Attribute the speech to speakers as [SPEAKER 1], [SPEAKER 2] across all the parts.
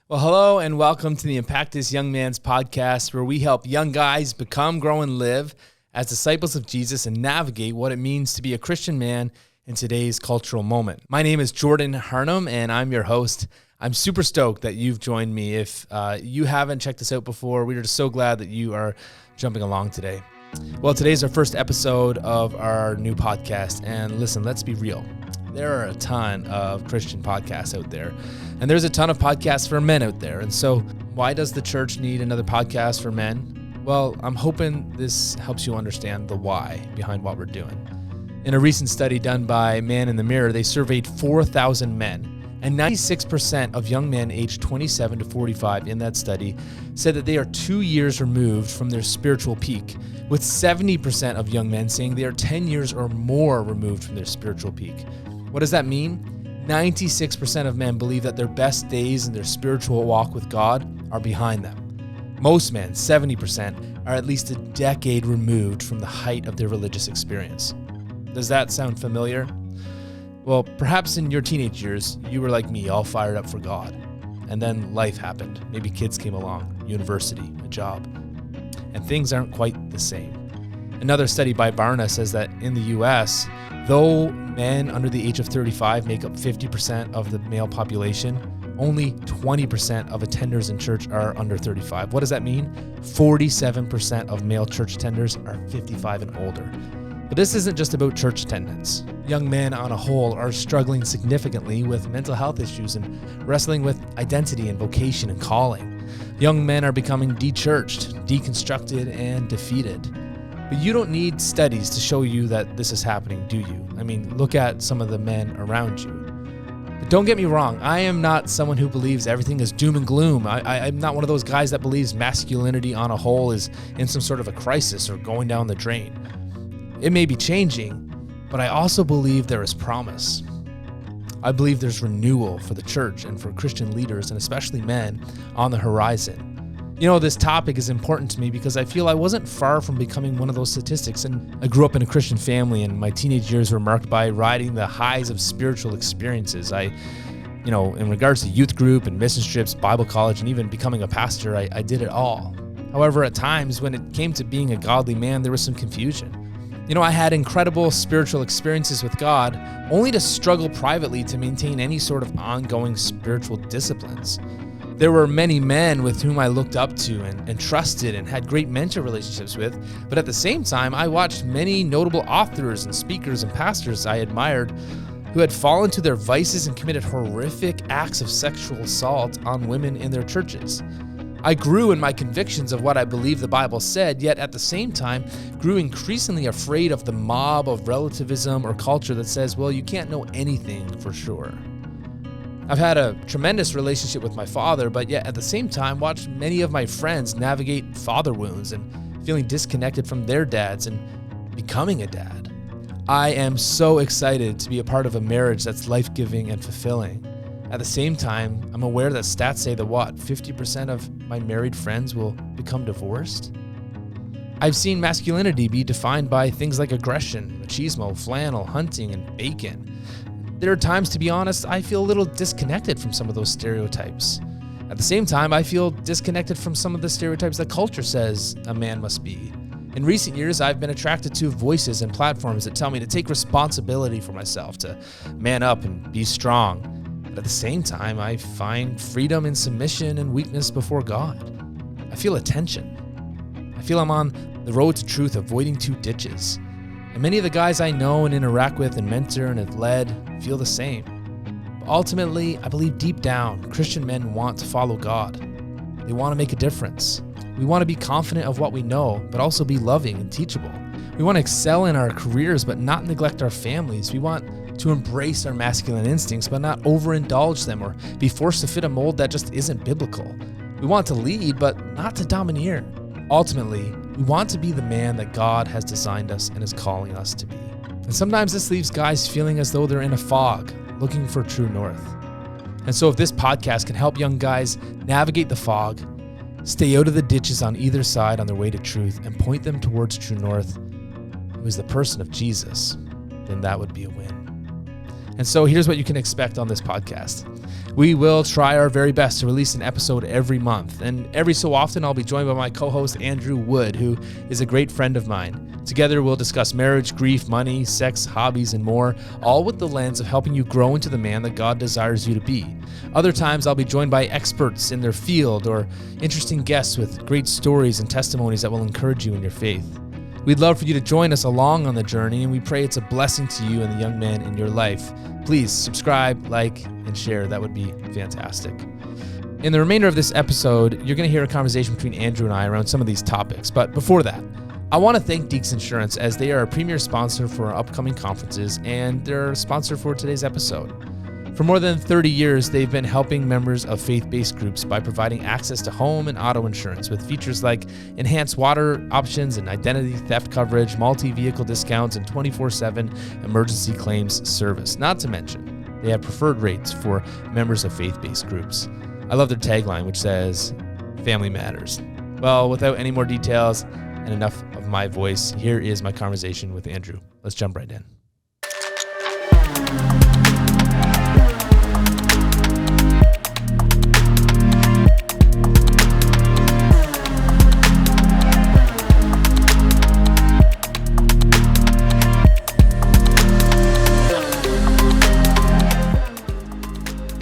[SPEAKER 1] Well, hello and welcome to the Impactus Young Man's Podcast, where we help young guys become, grow, and live as disciples of Jesus and navigate what it means to be a Christian man in today's cultural moment. My name is Jordan Harnum, and I'm your host. I'm super stoked that you've joined me. If you haven't checked us out before, we are just so glad that you are jumping along today. Well, today's our first episode of our new podcast, and listen, let's be real. There are a ton of Christian podcasts out there, and there's a ton of podcasts for men out there. And so why does the church need another podcast for men? Well, I'm hoping this helps you understand the why behind what we're doing. In a recent study done by Man in the Mirror, they surveyed 4,000 men, and 96% of young men aged 27 to 45 in that study said that they are 2 years removed from their spiritual peak, with 70% of young men saying they are 10 years or more removed from their spiritual peak. What does that mean? 96% of men believe that their best days in their spiritual walk with God are behind them. Most men, 70%, are at least a decade removed from the height of their religious experience. Does that sound familiar? Well, perhaps in your teenage years, you were like me, all fired up for God. And then life happened. Maybe kids came along, university, a job. And things aren't quite the same. Another study by Barna says that in the U.S., though men under the age of 35 make up 50% of the male population, only 20% of attenders in church are under 35. What does that mean? 47% of male church attenders are 55 and older. But this isn't just about church attendance. Young men on a whole are struggling significantly with mental health issues and wrestling with identity and vocation and calling. Young men are becoming de-churched, deconstructed, and defeated. But you don't need studies to show you that this is happening, do you? I mean, look at some of the men around you. But don't get me wrong, I am not someone who believes everything is doom and gloom. I'm not one of those guys that believes masculinity on a whole is in some sort of a crisis or going down the drain. It may be changing, but I also believe there is promise. I believe there's renewal for the church and for Christian leaders, and especially men, on the horizon. You know, this topic is important to me because I feel I wasn't far from becoming one of those statistics, and I grew up in a Christian family, and my teenage years were marked by riding the highs of spiritual experiences. In regards to youth group and mission trips, Bible college, and even becoming a pastor, I did it all. However, at times when it came to being a godly man, there was some confusion. I had incredible spiritual experiences with God, only to struggle privately to maintain any sort of ongoing spiritual disciplines. There were many men with whom I looked up to and trusted and had great mentor relationships with, but at the same time, I watched many notable authors and speakers and pastors I admired who had fallen to their vices and committed horrific acts of sexual assault on women in their churches. I grew in my convictions of what I believe the Bible said, yet at the same time grew increasingly afraid of the mob of relativism or culture that says, well, you can't know anything for sure. I've had a tremendous relationship with my father, but yet at the same time watched many of my friends navigate father wounds and feeling disconnected from their dads and becoming a dad. I am so excited to be a part of a marriage that's life-giving and fulfilling. At the same time, I'm aware that stats say that 50% of my married friends will become divorced? I've seen masculinity be defined by things like aggression, machismo, flannel, hunting, and bacon. There are times, to be honest, I feel a little disconnected from some of those stereotypes. At the same time, I feel disconnected from some of the stereotypes that culture says a man must be. In recent years, I've been attracted to voices and platforms that tell me to take responsibility for myself, to man up and be strong. But at the same time, I find freedom in submission and weakness before God. I feel a tension. I feel I'm on the road to truth, avoiding two ditches. And many of the guys I know and interact with and mentor and have led feel the same. But ultimately, I believe deep down, Christian men want to follow God. They want to make a difference. We want to be confident of what we know, but also be loving and teachable. We want to excel in our careers, but not neglect our families. We want to embrace our masculine instincts, but not overindulge them or be forced to fit a mold that just isn't biblical. We want to lead, but not to domineer. Ultimately, we want to be the man that God has designed us and is calling us to be. And sometimes this leaves guys feeling as though they're in a fog, looking for true north. And so if this podcast can help young guys navigate the fog, stay out of the ditches on either side on their way to truth, and point them towards true north, who is the person of Jesus, then that would be a win. And so here's what you can expect on this podcast. We will try our very best to release an episode every month. And every so often, I'll be joined by my co-host, Andrew Wood, who is a great friend of mine. Together, we'll discuss marriage, grief, money, sex, hobbies, and more, all with the lens of helping you grow into the man that God desires you to be. Other times, I'll be joined by experts in their field or interesting guests with great stories and testimonies that will encourage you in your faith. We'd love for you to join us along on the journey, and we pray it's a blessing to you and the young man in your life. Please subscribe, like, and share. That would be fantastic. In the remainder of this episode, you're going to hear a conversation between Andrew and I around some of these topics. But before that, I want to thank Deeks Insurance, as they are a premier sponsor for our upcoming conferences, and they're a sponsor for today's episode. For more than 30 years, they've been helping members of faith-based groups by providing access to home and auto insurance with features like enhanced water options and identity theft coverage, multi-vehicle discounts, and 24/7 emergency claims service. Not to mention, they have preferred rates for members of faith-based groups. I love their tagline, which says, "Family matters." Well, without any more details and enough of my voice, here is my conversation with Andrew. Let's jump right in.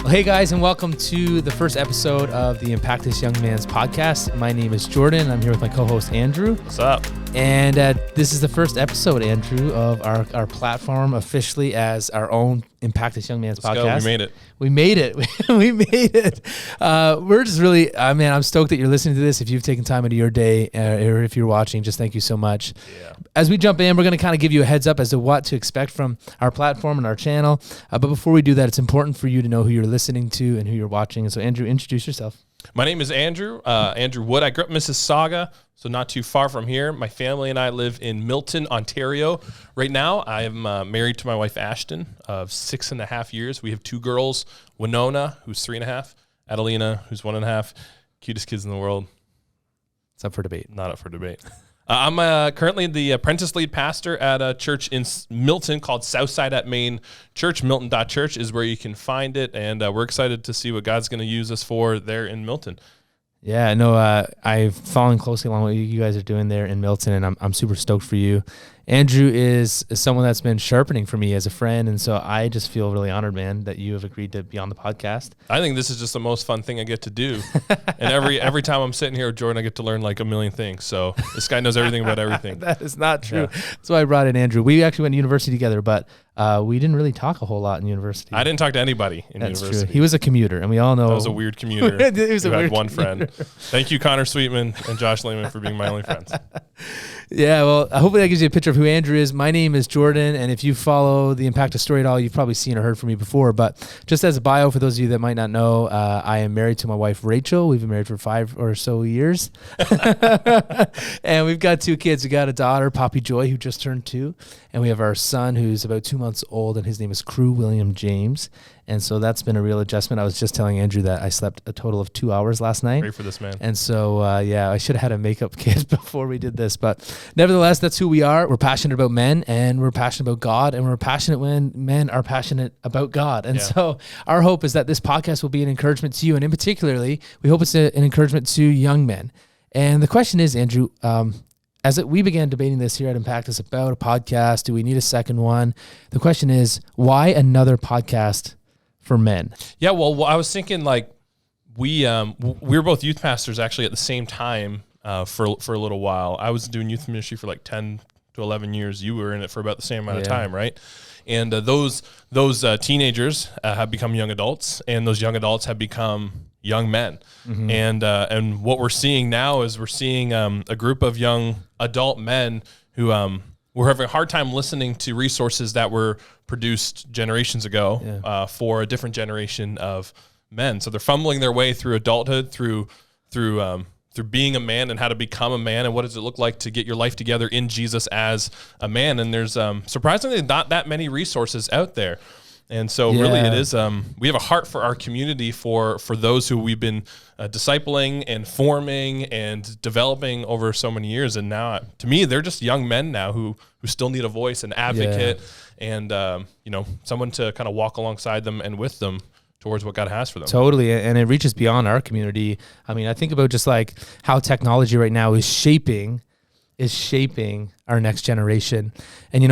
[SPEAKER 1] Hey guys, and welcome to the first episode of the Impactus Young Man's podcast. My name is Jordan. I'm here with my co-host Andrew.
[SPEAKER 2] What's up?
[SPEAKER 1] And this is the first episode, Andrew, of our platform officially as our own Impactus Young Man's podcast.
[SPEAKER 2] Go. We made it.
[SPEAKER 1] We made it. We made it. We're just really, man, I'm stoked that you're listening to this. If you've taken time out of your day, or if you're watching, just thank you so much.
[SPEAKER 2] Yeah.
[SPEAKER 1] As we jump in, we're going to kind of give you a heads up as to what to expect from our platform and our channel. But before we do that, it's important for you to know who you're listening to and who you're watching. And so, Andrew, introduce yourself.
[SPEAKER 2] My name is Andrew Wood. I grew up in Mississauga, so not too far from here. My family and I live in Milton, Ontario. Right now, I am married to my wife, Ashton, of 6.5 years. We have 2 girls, Winona, who's 3.5, Adelina, who's 1.5, cutest kids in the world.
[SPEAKER 1] It's up for debate.
[SPEAKER 2] Not up for debate. I'm currently the apprentice lead pastor at a church in Milton called Southside at Main Church. Milton.church is where you can find it, and we're excited to see what God's going to use us for there in Milton.
[SPEAKER 1] Yeah, no, I've followed closely along what you guys are doing there in Milton, and I'm super stoked for you. Andrew is someone that's been sharpening for me as a friend, and so I just feel really honored, man, that you have agreed to be on the podcast.
[SPEAKER 2] I think this is just the most fun thing I get to do. And every time I'm sitting here with Jordan, I get to learn like a million things. So this guy knows everything about everything.
[SPEAKER 1] That is not true. Yeah. That's why I brought in Andrew. We actually went to university together, but we didn't really talk a whole lot in university.
[SPEAKER 2] I didn't talk to anybody in
[SPEAKER 1] That's
[SPEAKER 2] university.
[SPEAKER 1] True. He was a commuter, and we all know.
[SPEAKER 2] I was a weird commuter.
[SPEAKER 1] He was
[SPEAKER 2] had one friend. Thank you, Connor Sweetman and Josh Lehman, for being my only friends.
[SPEAKER 1] Yeah, well, hopefully that gives you a picture of who Andrew is. My name is Jordan, and if you follow the Impactus story at all, you've probably seen or heard from me before. But just as a bio, for those of you that might not know, I am married to my wife, Rachel. We've been married for 5 or so years. And we've got 2 kids. We got a daughter, Poppy Joy, who just turned 2. And we have our son, who's about 2 months old, and his name is Crew William James. And so that's been a real adjustment. I was just telling Andrew that I slept a total of 2 hours last night.
[SPEAKER 2] Great for this man.
[SPEAKER 1] And so, yeah, I should have had a makeup kit before we did this. But nevertheless, that's who we are. We're passionate about men, and we're passionate about God, and we're passionate when men are passionate about God. And so our hope is that this podcast will be an encouragement to you. And in particularly, we hope it's an encouragement to young men. And the question is, Andrew, we began debating this here at Impactus about a podcast, do we need a second one? The question is, why another podcast for men?
[SPEAKER 2] Yeah, well, I was thinking like we were both youth pastors actually at the same time for a little while. I was doing youth ministry for like 10 to 11 years. You were in it for about the same amount of time, right? And those teenagers have become young adults, and those young adults have become young men. Mm-hmm. And what we're seeing now is we're seeing a group of young adult men who we're having a hard time listening to resources that were produced generations ago for a different generation of men. So they're fumbling their way through adulthood, through being a man and how to become a man, and what does it look like to get your life together in Jesus as a man. And there's surprisingly not that many resources out there. And so really it is, we have a heart for our community, for those who we've been discipling and forming and developing over so many years. And now, to me, they're just young men now who still need a voice, an advocate, and, someone to kind of walk alongside them and with them towards what God has for them. Totally.
[SPEAKER 1] And it reaches beyond our community. I mean, I think about just like how technology right now is shaping our next generation. And,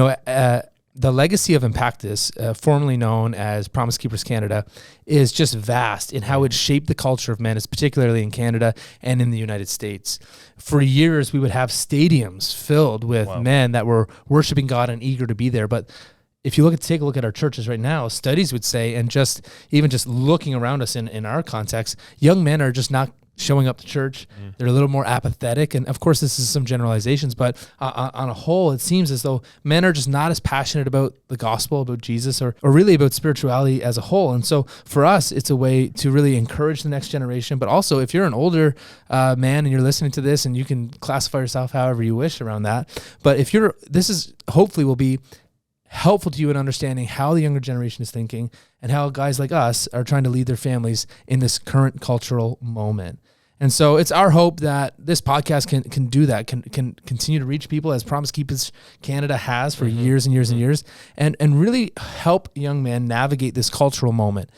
[SPEAKER 1] the legacy of Impactus, formerly known as Promise Keepers Canada, is just vast in how it shaped the culture of men, particularly in Canada and in the United States. For years, we would have stadiums filled with men that were worshiping God and eager to be there. But if you take a look at our churches right now, studies would say, and even just looking around us in our context, young men are just not showing up to church. They're a little more apathetic. And of course, this is some generalizations, but on a whole, it seems as though men are just not as passionate about the gospel, about Jesus, or really about spirituality as a whole. And so for us, it's a way to really encourage the next generation. But also, if you're an older man and you're listening to this, and you can classify yourself however you wish around that. But this is hopefully will be helpful to you in understanding how the younger generation is thinking and how guys like us are trying to lead their families in this current cultural moment. And so it's our hope that this podcast can do that, can continue to reach people as Promise Keepers Canada has for years and years and years, and really help young men navigate this cultural moment.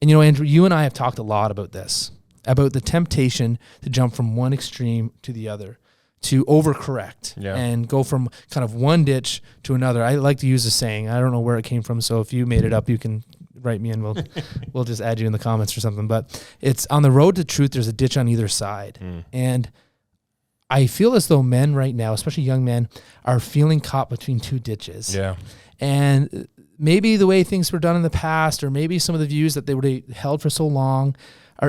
[SPEAKER 1] And, Andrew, you and I have talked a lot about this, about the temptation to jump from one extreme to the other, to overcorrect and go from kind of one ditch to another. I like to use a saying. I don't know where it came from, so if you made it up, you can write me and we'll just add you in the comments or something. But it's on the road to truth, there's a ditch on either side. And I feel as though men right now, especially young men, are feeling caught between two ditches. Yeah. And maybe the way things were done in the past, or maybe some of the views that they were held for so long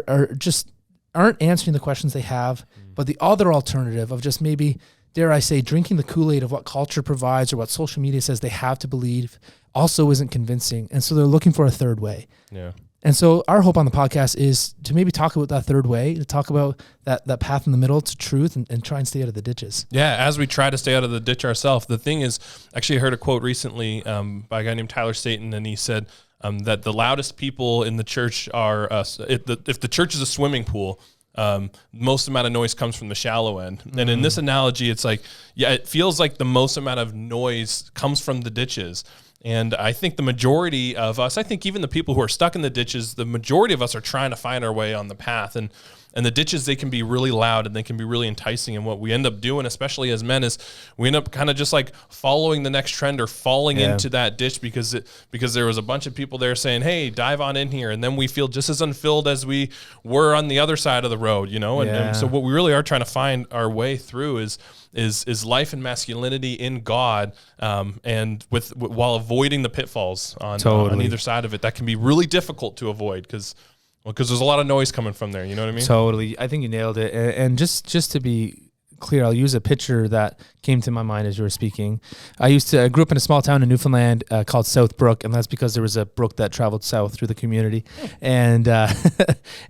[SPEAKER 1] aren't answering the questions they have. But the other alternative of just maybe, dare I say, drinking the Kool-Aid of what culture provides or what social media says they have to believe also isn't convincing. And so they're looking for a third way. Yeah. And so our hope on the podcast is to maybe talk about that third way, to talk about that path in the middle to truth, and try and stay out of the ditches.
[SPEAKER 2] Yeah, as we try to stay out of the ditch ourselves. The thing is, actually I heard a quote recently by a guy named Tyler Staton, and he said that the loudest people in the church are, if the church is a swimming pool, most amount of noise comes from the shallow end. And in this analogy, it's like, it feels like the most amount of noise comes from the ditches. And I think the majority of us, I think even the people who are stuck in the ditches, the majority of us are trying to find our way on the path. And the ditches, they can be really loud and they can be really enticing. And what we end up doing, especially as men, is we end up kind of just like following the next trend or falling into that ditch because there was a bunch of people there saying, hey, dive on in here. And then we feel just as unfilled as we were on the other side of the road, And so what we really are trying to find our way through is life and masculinity in God, and while avoiding the pitfalls on either side of it. That can be really difficult to avoid because there's a lot of noise coming from there. You know what I mean?
[SPEAKER 1] Totally. I think you nailed it. And just to be clear, I'll use a picture that came to my mind as you were speaking. I grew up in a small town in Newfoundland called South Brook, and that's because there was a brook that traveled south through the community. And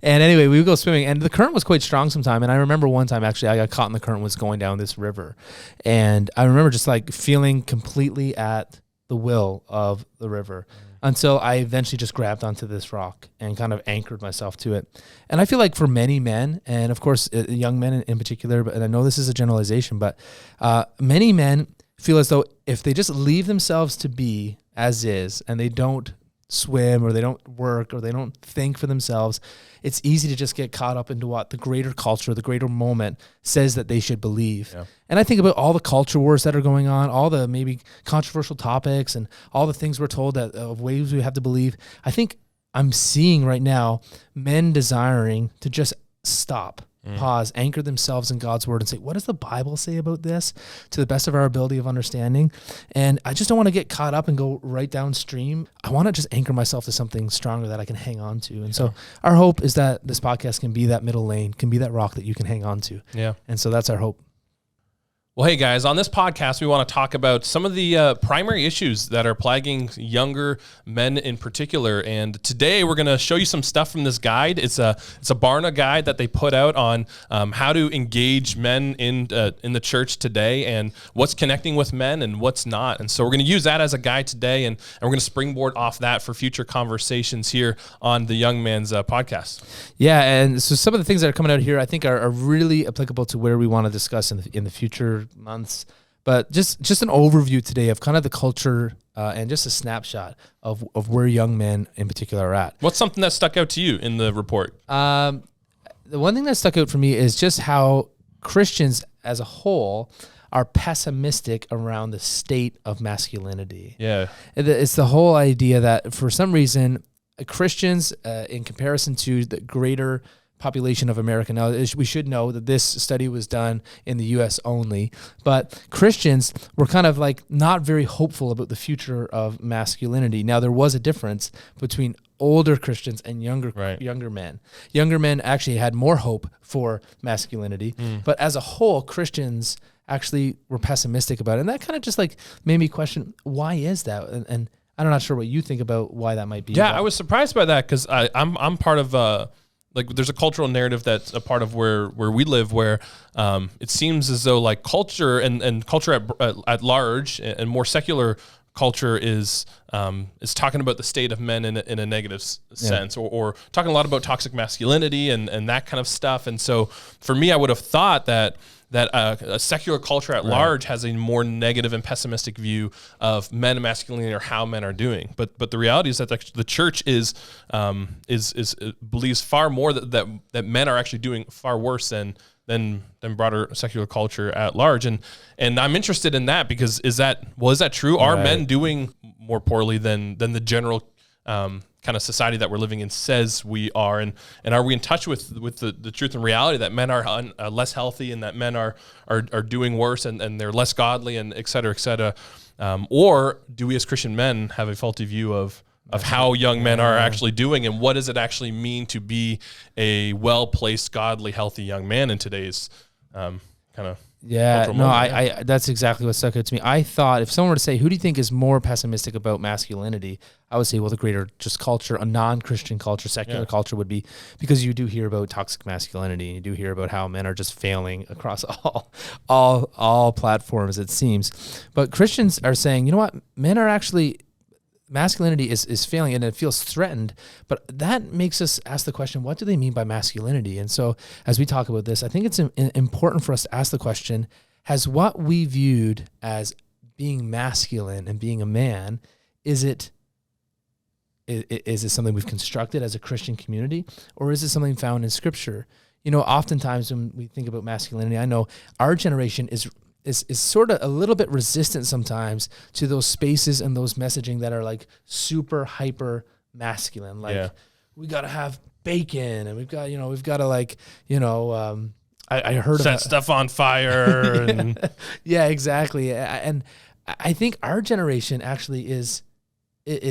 [SPEAKER 1] anyway, we would go swimming, and the current was quite strong sometime. And I remember one time, actually, I got caught in the current was going down this river. And I remember just like feeling completely at the will of the river, until I eventually just grabbed onto this rock and kind of anchored myself to it. And I feel like for many men, and of course young men in particular, and I know this is a generalization, but many men feel as though if they just leave themselves to be as is, and they don't swim or they don't work or they don't think for themselves, it's easy to just get caught up into what the greater culture, the greater moment says that they should believe. Yeah. And I think about all the culture wars that are going on, all the maybe controversial topics and all the things we're told that of ways we have to believe. I think I'm seeing right now men desiring to just stop, pause, anchor themselves in God's word and say, what does the Bible say about this, to the best of our ability of understanding? And I just don't want to get caught up and go right downstream. I want to just anchor myself to something stronger that I can hang on to. And so our hope is that this podcast can be that middle lane, can be that rock that you can hang on to. Yeah. And so that's our hope.
[SPEAKER 2] Well, hey guys, on this podcast, we want to talk about some of the primary issues that are plaguing younger men in particular. And today we're going to show you some stuff from this guide. It's a Barna guide that they put out on how to engage men in the church today and what's connecting with men and what's not. And so we're going to use that as a guide today, and we're going to springboard off that for future conversations here on the Young Man's podcast.
[SPEAKER 1] Yeah, and so some of the things that are coming out here I think are really applicable to where we want to discuss in the future months, but just an overview today of kind of the culture and just a snapshot of where young men in particular are at.
[SPEAKER 2] What's something that stuck out to you in the report?
[SPEAKER 1] The one thing that stuck out for me is just how Christians as a whole are pessimistic around the state of masculinity.
[SPEAKER 2] Yeah,
[SPEAKER 1] it's the whole idea that for some reason Christians, in comparison to the greater population of America. Now, we should know that this study was done in the U.S. only, but Christians were kind of like not very hopeful about the future of masculinity. Now, there was a difference between older Christians and younger men. Younger men actually had more hope for masculinity, but as a whole, Christians actually were pessimistic about it. And that kind of just like made me question, why is that? And I'm not sure what you think about why that might be.
[SPEAKER 2] Yeah, I was surprised by that because I'm part of like there's a cultural narrative that's a part of where we live where it seems as though like culture and culture at large and more secular culture is talking about the state of men in a negative sense, or talking a lot about toxic masculinity and that kind of stuff. And so for me, I would have thought that a secular culture at large has a more negative and pessimistic view of men and masculinity or how men are doing. But the reality is that the church believes far more that men are actually doing far worse than broader secular culture at large. And I'm interested in that because is that true? Are men doing more poorly than the general kind of society that we're living in says we are, and are we in touch with the truth and reality that men are less healthy and that men are doing worse and they're less godly and et cetera, or do we as Christian men have a faulty view of how young men are actually doing, and what does it actually mean to be a well-placed, godly, healthy young man in today's kind of
[SPEAKER 1] I that's exactly what stuck out to me. I thought if someone were to say, who do you think is more pessimistic about masculinity? I would say, well, the greater just culture, a non-Christian culture, secular culture would be, because you do hear about toxic masculinity, and you do hear about how men are just failing across all platforms, it seems. But Christians are saying, you know what, men are actually, masculinity is failing and it feels threatened, but that makes us ask the question, what do they mean by masculinity? And so as we talk about this, I think it's important for us to ask the question, has what we viewed as being masculine and being a man, is it something we've constructed as a Christian community, or is it something found in Scripture? You know, oftentimes when we think about masculinity, I know our generation is sort of a little bit resistant sometimes to those spaces and those messaging that are like super hyper masculine. Like we got to have bacon, and we've got to like, I heard
[SPEAKER 2] set stuff on fire. And
[SPEAKER 1] yeah, exactly. And I think our generation actually is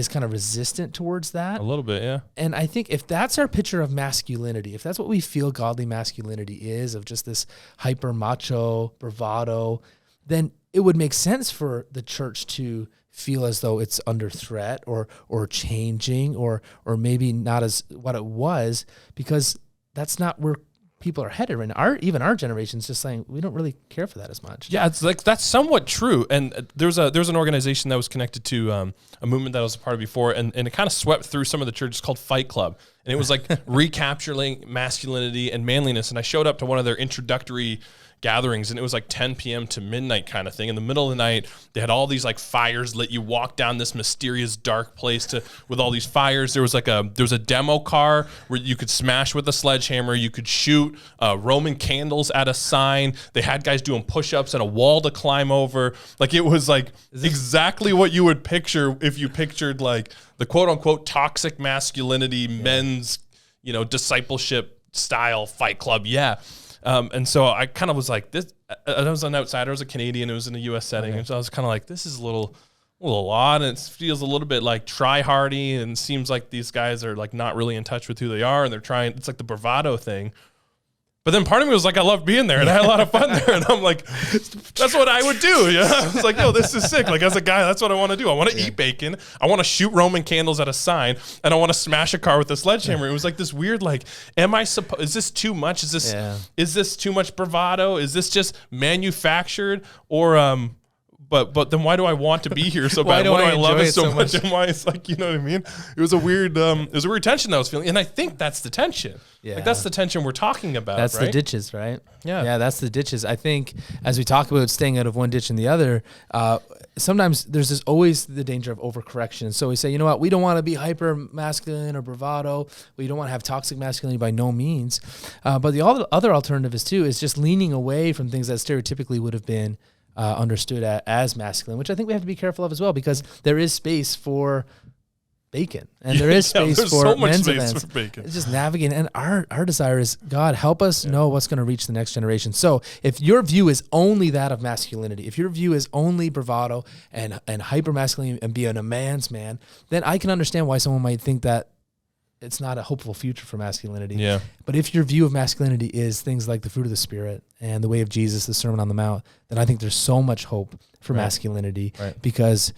[SPEAKER 1] kind of resistant towards that.
[SPEAKER 2] A little bit, yeah.
[SPEAKER 1] And I think if that's our picture of masculinity, if that's what we feel godly masculinity is, of just this hyper macho bravado, then it would make sense for the church to feel as though it's under threat or changing or maybe not as what it was, because that's not where people are headed right now. Even our generation's just saying we don't really care for that as much.
[SPEAKER 2] Yeah, it's like that's somewhat true. And there's an organization that was connected to a movement that I was a part of before, and it kind of swept through some of the churches called Fight Club. And it was like recapturing masculinity and manliness. And I showed up to one of their introductory gatherings, and it was like 10 p.m. to midnight kind of thing. In the middle of the night, they had all these like fires lit. You walk down this mysterious dark place with all these fires. There was a demo car where you could smash with a sledgehammer. You could shoot Roman candles at a sign. They had guys doing push-ups and a wall to climb over. Like it was like exactly what you would picture if you pictured like the quote unquote toxic masculinity men's, discipleship style Fight Club. Yeah. And so I kind of was like, this. I was an outsider. I was a Canadian. It was in a U.S. setting, and so I was kind of like, this is a little odd, and it feels a little bit like try-hardy, and seems like these guys are like not really in touch with who they are, and they're trying. It's like the bravado thing. But then part of me was like, I love being there and I had a lot of fun there. And I'm like, that's what I would do. You know? I was like, yo, this is sick. Like as a guy, that's what I want to do. I want to eat bacon. I want to shoot Roman candles at a sign and I want to smash a car with a sledgehammer. It was like this weird, like, is this too much? Is this too much bravado? Is this just manufactured or, but then why do I want to be here so bad? Why do I love it so much? And why it's like, you know what I mean? It was a weird tension that I was feeling. And I think that's the tension. Yeah. Like that's the tension we're talking about.
[SPEAKER 1] That's
[SPEAKER 2] right?
[SPEAKER 1] the ditches, right?
[SPEAKER 2] Yeah.
[SPEAKER 1] Yeah, that's the ditches. I think as we talk about staying out of one ditch and the other, sometimes there's always the danger of overcorrection. So we say, you know what, we don't want to be hyper masculine or bravado. We don't want to have toxic masculinity by no means. But the other alternative is just leaning away from things that stereotypically would have been understood as masculine, which I think we have to be careful of as well, because there is space for bacon and there is space for
[SPEAKER 2] so much
[SPEAKER 1] men's
[SPEAKER 2] space
[SPEAKER 1] events.
[SPEAKER 2] for bacon.
[SPEAKER 1] It's just navigating, and our desire is, God, help us know what's going to reach the next generation. So if your view is only that of masculinity, if your view is only bravado and hyper masculine and being a man's man, then I can understand why someone might think that it's not a hopeful future for masculinity.
[SPEAKER 2] Yeah.
[SPEAKER 1] But if your view of masculinity is things like the fruit of the Spirit and the way of Jesus, the Sermon on the Mount, then I think there's so much hope for masculinity, because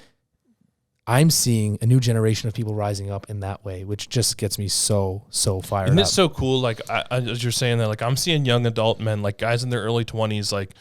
[SPEAKER 1] I'm seeing a new generation of people rising up in that way, which just gets me so fired up.
[SPEAKER 2] Isn't it so cool? Like as you're saying that, like I'm seeing young adult men, like guys in their early 20s, like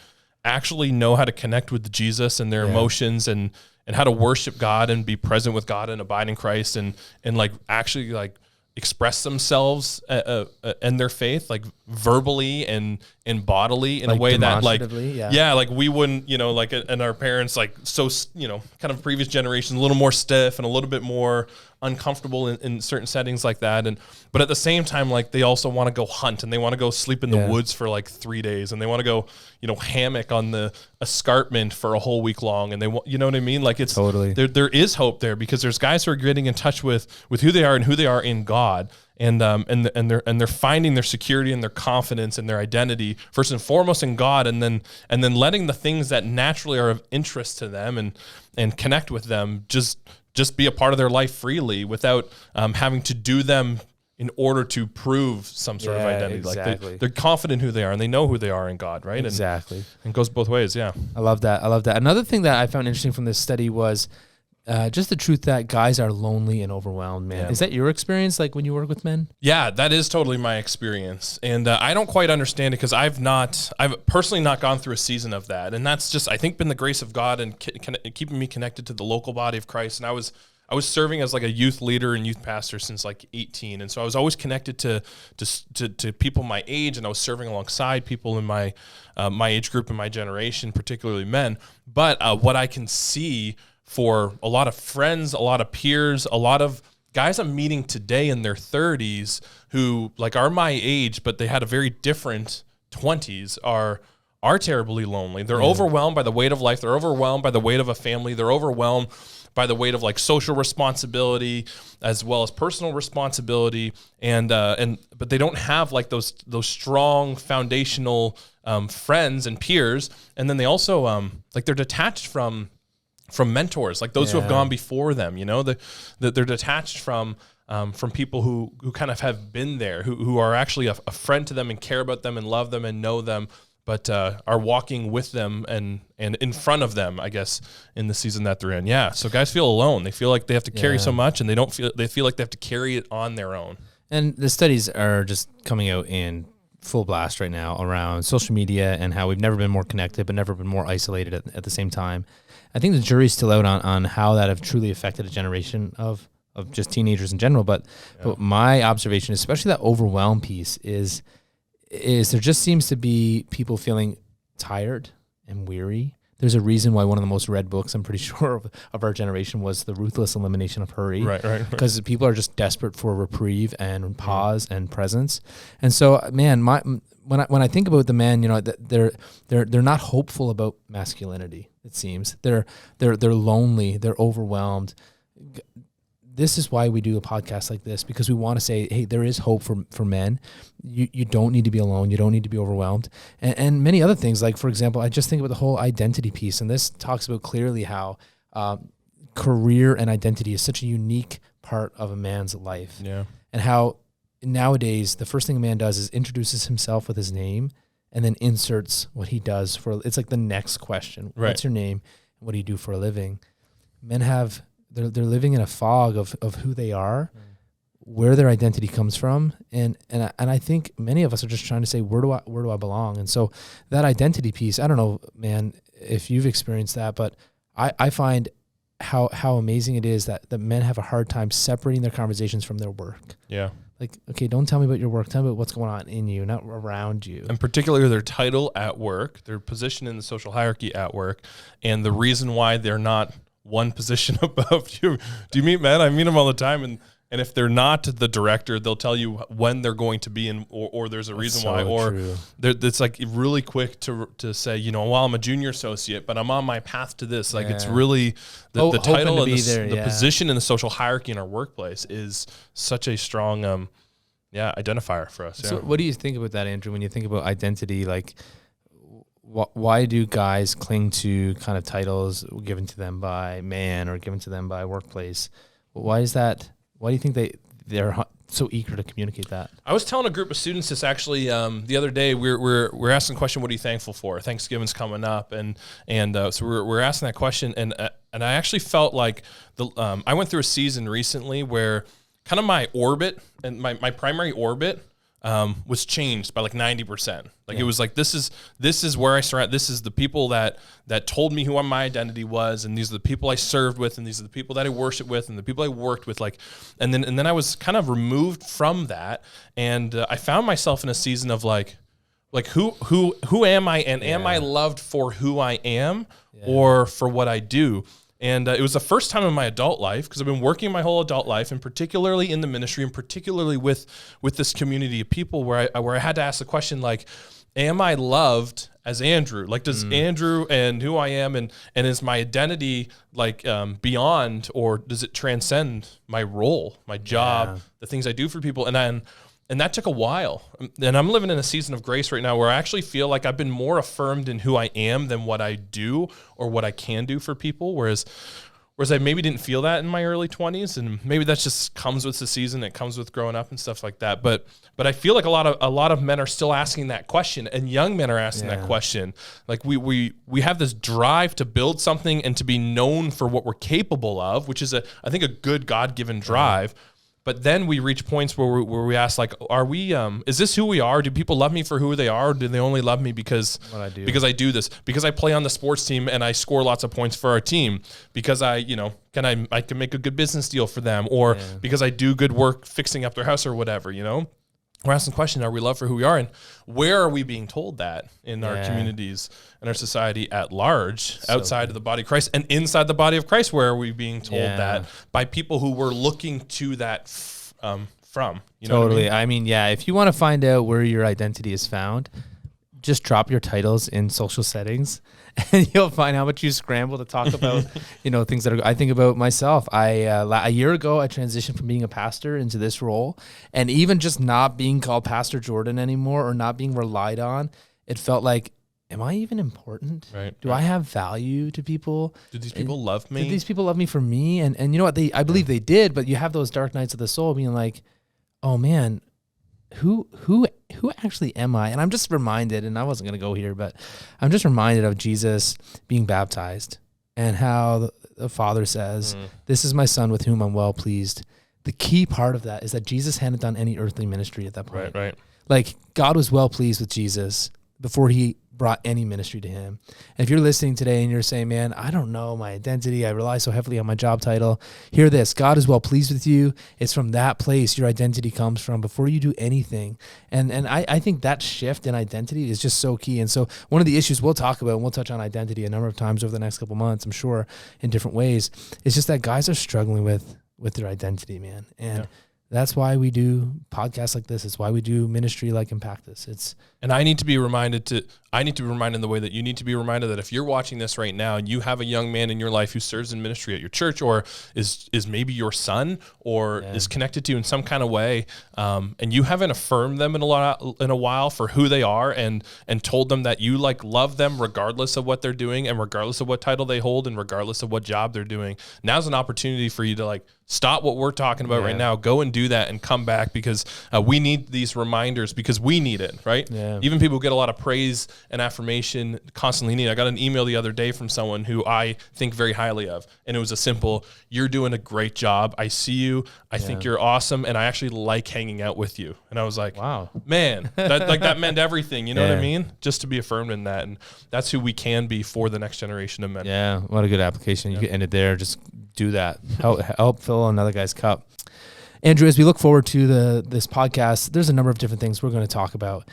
[SPEAKER 2] actually know how to connect with Jesus and their emotions and how to worship God and be present with God and abide in Christ and like actually like express themselves and their faith, like verbally and bodily in like a way that like, like we wouldn't, you know, like, and our parents like, so, you know, kind of previous generations, a little more stiff and a little bit more uncomfortable in certain settings like that. But at the same time, like they also want to go hunt and they want to go sleep in the woods for like 3 days and they want to go, you know, hammock on the escarpment for a whole week long. And they want, you know what I mean? Like it's totally, there is hope there because there's guys who are getting in touch with who they are and who they are in God. And they're finding their security and their confidence and their identity first and foremost in God, and then letting the things that naturally are of interest to them and connect with them just be a part of their life freely without having to do them in order to prove some sort of identity.
[SPEAKER 1] Exactly.
[SPEAKER 2] Like they're confident who they are and they know who they are in God, right?
[SPEAKER 1] Exactly.
[SPEAKER 2] And it goes both ways. Yeah.
[SPEAKER 1] I love that. Another thing that I found interesting from this study was just the truth that guys are lonely and overwhelmed, man. Yeah. Is that your experience, like when you work with men?
[SPEAKER 2] Yeah, that is totally my experience. And I don't quite understand it because I've personally not gone through a season of that. And that's just, I think, been the grace of God and keeping me connected to the local body of Christ. And I was serving as like a youth leader and youth pastor since like 18. And so I was always connected to people my age, and I was serving alongside people in my age group and my generation, particularly men. But what I can see for a lot of friends, a lot of peers, a lot of guys I'm meeting today in their 30s who like are my age, but they had a very different 20s are terribly lonely. They're overwhelmed by the weight of life. They're overwhelmed by the weight of a family. They're overwhelmed by the weight of like social responsibility as well as personal responsibility. But they don't have like those strong foundational friends and peers. And then they also like they're detached from mentors, like those who have gone before them, you know, they're detached from people who kind of have been there, who are actually a friend to them and care about them and love them and know them, but are walking with them and in front of them, I guess, in the season that they're in. Yeah. So guys feel alone. They feel like they have to carry so much, and they feel like they have to carry it on their own.
[SPEAKER 1] And the studies are just coming out in full blast right now around social media and how we've never been more connected, but never been more isolated at the same time. I think the jury's still out on how that have truly affected a generation of just teenagers in general. But my observation, especially that overwhelm piece, is there just seems to be people feeling tired and weary. There's a reason why one of the most read books, I'm pretty sure, of our generation was The Ruthless Elimination of Hurry. Right. Because people are just desperate for reprieve and pause and presence. And so, man, when I think about the men, you know, they're not hopeful about masculinity. It seems they're lonely, they're overwhelmed. This is why we do a podcast like this, because we want to say, hey, there is hope for men. You don't need to be alone. You don't need to be overwhelmed. And many other things, like, for example, I just think about the whole identity piece. And this talks about clearly how career and identity is such a unique part of a man's life. Yeah. And how nowadays, the first thing a man does is introduces himself with his name and then inserts what he does it's like the next question.
[SPEAKER 2] Right.
[SPEAKER 1] What's your name? What do you do for a living? Men they're living in a fog of who they are, where their identity comes from. And I think many of us are just trying to say, where do I belong? And so that identity piece, I don't know, man, if you've experienced that, but I find how amazing it is that men have a hard time separating their conversations from their work.
[SPEAKER 2] Yeah.
[SPEAKER 1] Like, okay, don't tell me about your work. Tell me about what's going on in you, not around you.
[SPEAKER 2] And particularly their title at work, their position in the social hierarchy at work, and the reason why they're not one position above you. Do you meet men? I meet them all the time, and if they're not the director, they'll tell you when they're going to be in, or there's a reason why, or it's like really quick to say, well, I'm a junior associate, but I'm on my path to this. Like it's really the title and the position in the social hierarchy in our workplace is such a strong identifier for us.
[SPEAKER 1] So what do you think about that, Andrew, when you think about identity? Like, why do guys cling to kind of titles given to them by man or given to them by workplace? Why is that? Why do you think they're so eager to communicate that? I was telling a group of students this actually the other day. We're asking the question, what are you thankful for? Thanksgiving's coming up, and so we're asking that question, and I actually felt like I went through a season recently where kind of my orbit and my primary orbit was changed by like 90%. Like it was like, this is where I surround. This is the people that told me who my identity was, and these are the people I served with, and these are the people that I worshiped with, and the people I worked with. Like, and then I was kind of removed from that, and I found myself in a season of like who am I, and am I loved for who I am or for what I do? And it was the first time in my adult life, because I've been working my whole adult life, and particularly in the ministry, and particularly with this community of people, where I had to ask the question, like, am I loved as Andrew? Like, does Andrew and who I am, and is my identity like beyond, or does it transcend my role, my job, the things I do for people? And that took a while. And I'm living in a season of grace right now where I actually feel like I've been more affirmed in who I am than what I do or what I can do for people. Whereas I maybe didn't feel that in my early 20s. And maybe that just comes with the season. It comes with growing up and stuff like that. But I feel like a lot of men are still asking that question, and young men are asking that question. Like we have this drive to build something and to be known for what we're capable of, which is I think a good God-given drive. But then we reach points where we ask, like, are we? Is this who we are? Do people love me for who they are? Or do they only love me because I do this? Because I play on the sports team and I score lots of points for our team? Because I can make a good business deal for them, or because I do good work fixing up their house or whatever? We're asking the question: are we loved for who we are, and where are we being told that in our communities and our society at large, outside of the body of Christ, and inside the body of Christ? Where are we being told that by people who we're looking to that from? You know totally.
[SPEAKER 2] What I mean?
[SPEAKER 1] If you want to find out where your identity is found, just drop your titles in social settings, and you'll find how much you scramble to talk about, things that I think about myself. A year ago, I transitioned from being a pastor into this role, and even just not being called Pastor Jordan anymore, or not being relied on, it felt like, am I even important?
[SPEAKER 2] Right.
[SPEAKER 1] Do I have value to people?
[SPEAKER 2] Do these people love me?
[SPEAKER 1] Do these people love me for me? And you know what? I believe they did, but you have those dark nights of the soul being like, oh man, who actually am I? And I'm just reminded, and I wasn't going to go here, but I'm just reminded of Jesus being baptized and how the Father says, this is my son with whom I'm well pleased. The key part of that is that Jesus hadn't done any earthly ministry at that point.
[SPEAKER 2] Right.
[SPEAKER 1] Like, God was well pleased with Jesus before he brought any ministry to him. And if you're listening today and you're saying, man, I don't know my identity, I rely so heavily on my job title, hear this: God is well pleased with you. It's from that place your identity comes from before you do anything. And I think that shift in identity is just so key. And so one of the issues we'll talk about, and we'll touch on identity a number of times over the next couple months, I'm sure, in different ways, is just that guys are struggling with their identity, man. And that's why we do podcasts like this. It's why we do ministry like Impactus.
[SPEAKER 2] And I need to be reminded in the way that you need to be reminded that if you're watching this right now and you have a young man in your life who serves in ministry at your church, or is maybe your son, or is connected to you in some kind of way, and you haven't affirmed them in a while for who they are, and told them that you love them regardless of what they're doing, and regardless of what title they hold, and regardless of what job they're doing, now's an opportunity for you to Stop what we're talking about right now. Go and do that and come back, because we need these reminders, because we need it, right?
[SPEAKER 1] Yeah.
[SPEAKER 2] Even people who get a lot of praise and affirmation constantly need. I got an email the other day from someone who I think very highly of, and it was a simple, "You're doing a great job. I see you. I think you're awesome, and I actually like hanging out with you." And I was like, "Wow, man, that meant everything." You know what I mean? Just to be affirmed in that, and that's who we can be for the next generation of men.
[SPEAKER 1] Yeah, what a good application. You could end it there. Just do that. Help fill another guy's cup. Andrew, as we look forward to this podcast, there's a number of different things we're going to talk about.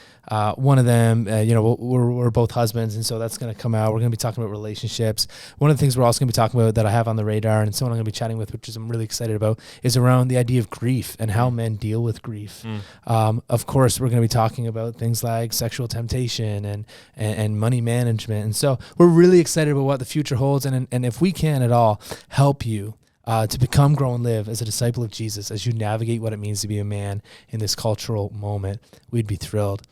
[SPEAKER 1] One of them, we're both husbands, and so that's going to come out. We're going to be talking about relationships. One of the things we're also going to be talking about that I have on the radar, and someone I'm going to be chatting with, which I'm really excited about, is around the idea of grief and how men deal with grief. Of course, we're going to be talking about things like sexual temptation and money management. And so we're really excited about what the future holds, and if we can at all help you to become, grow, and live as a disciple of Jesus, as you navigate what it means to be a man in this cultural moment, we'd be thrilled.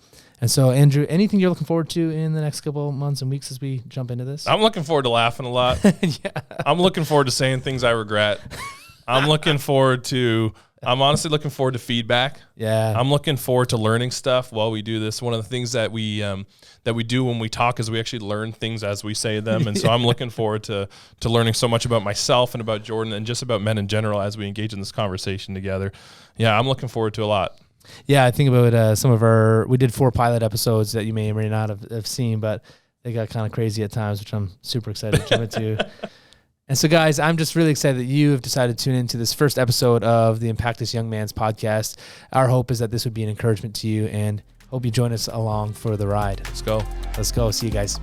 [SPEAKER 1] And so, Andrew, anything you're looking forward to in the next couple of months and weeks as we jump into this?
[SPEAKER 2] I'm looking forward to laughing a lot. I'm looking forward to saying things I regret. I'm honestly looking forward to feedback.
[SPEAKER 1] Yeah.
[SPEAKER 2] I'm looking forward to learning stuff while we do this. One of the things that we do when we talk is we actually learn things as we say them. And so I'm looking forward to learning so much about myself and about Jordan and just about men in general as we engage in this conversation together. Yeah, I'm looking forward to a lot.
[SPEAKER 1] Yeah, I think about we did 4 pilot episodes that you may or may not have seen, but they got kind of crazy at times, which I'm super excited to jump into. And so, guys, I'm just really excited that you have decided to tune into this first episode of the Impactus Young Man's podcast. Our hope is that this would be an encouragement to you, and hope you join us along for the ride.
[SPEAKER 2] Let's go.
[SPEAKER 1] Let's go. See you guys.